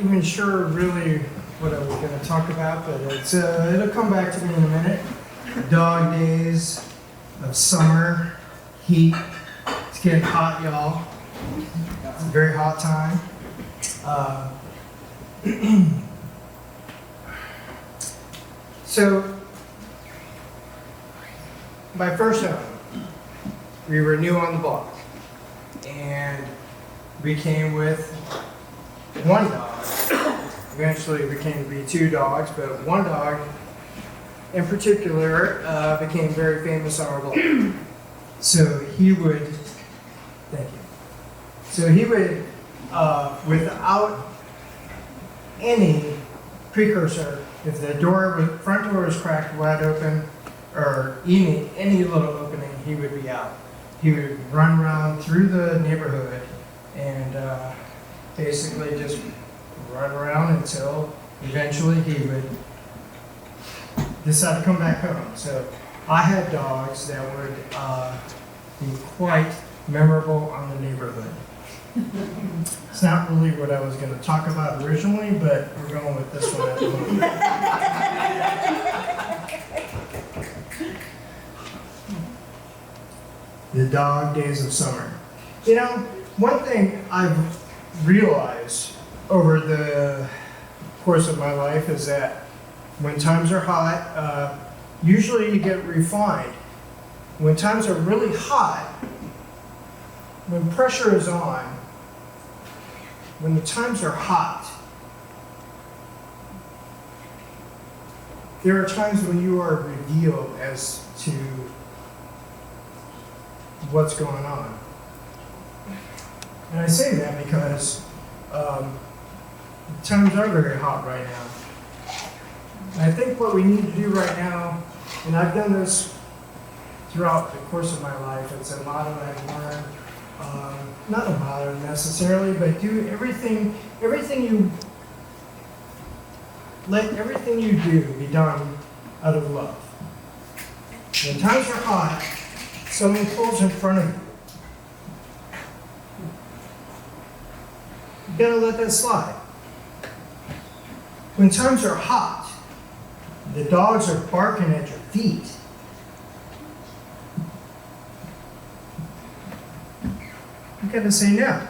even sure really what I was going to talk about, but it'll come back to me in a minute. Dog days of summer, heat. It's getting hot, y'all. It's a very hot time. So, my first home, we were new on the block, and we came with one dog. Eventually, we came to be two dogs, but one dog in particular became very famous on our block. So he would, thank you. So he would, without any precursor, if the front door was cracked wide open, or any little opening, he would be out. He would run around through the neighborhood and basically just run around until eventually he would decide to come back home. So I had dogs that would be quite memorable on the neighborhood. It's not really what I was going to talk about originally, but we're going with this one at the moment. The dog days of summer. You know, one thing I've realized over the course of my life is that when times are hot, usually you get refined. When times are really hot, when pressure is on, when the times are hot, there are times when you are revealed as to what's going on. And I say that because times are very hot right now. And I think what we need to do right now, and I've done this throughout the course of my life, it's a motto I've learned, not a motto necessarily, but do let everything you do be done out of love. When times are hot, someone pulls in front of you. You gotta let that slide. When times are hot, the dogs are barking at your feet. You gotta say no.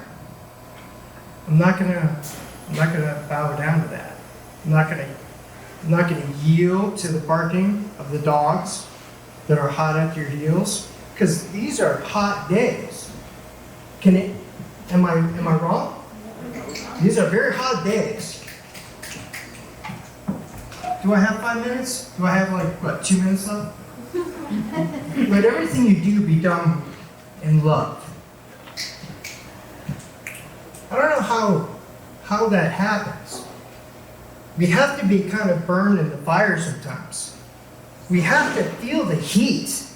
I'm not gonna bow down to that. I'm not gonna yield to the barking of the dogs that are hot at your heels, because these are hot days. Am I wrong? These are very hot days. Do I have 5 minutes? Do I have 2 minutes left? Let everything you do be done in love. I don't know how that happens. We have to be kind of burned in the fire sometimes. We have to feel the heat.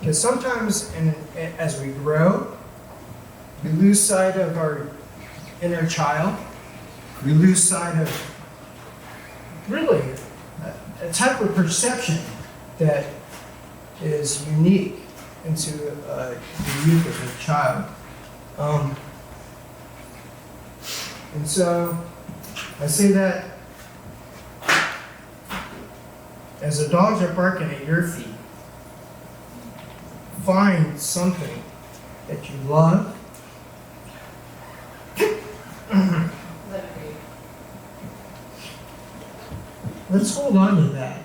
Because sometimes as we grow, we lose sight of our inner child. We lose sight of really a type of perception that is unique into the youth of a child. And so I say that as the dogs are barking at your feet, find something that you love. Let's hold on to that.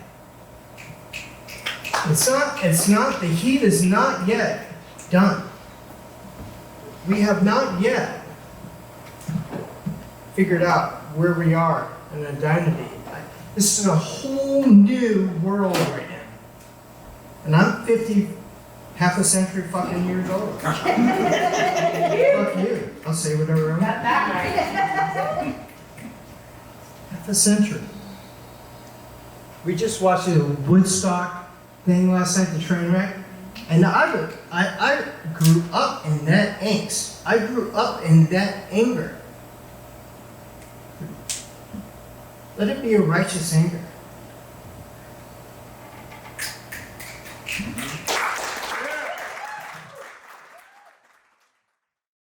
The heat is not yet done. We have not yet figured out where we are in identity. This is a whole new world right now. And I'm 50, half a century fucking years old. Fuck you. I'll say whatever I want. Got that right. Half a century. We just watched the Woodstock thing last night, the train wreck. And I grew up in that angst. I grew up in that anger. Let it be a righteous anger.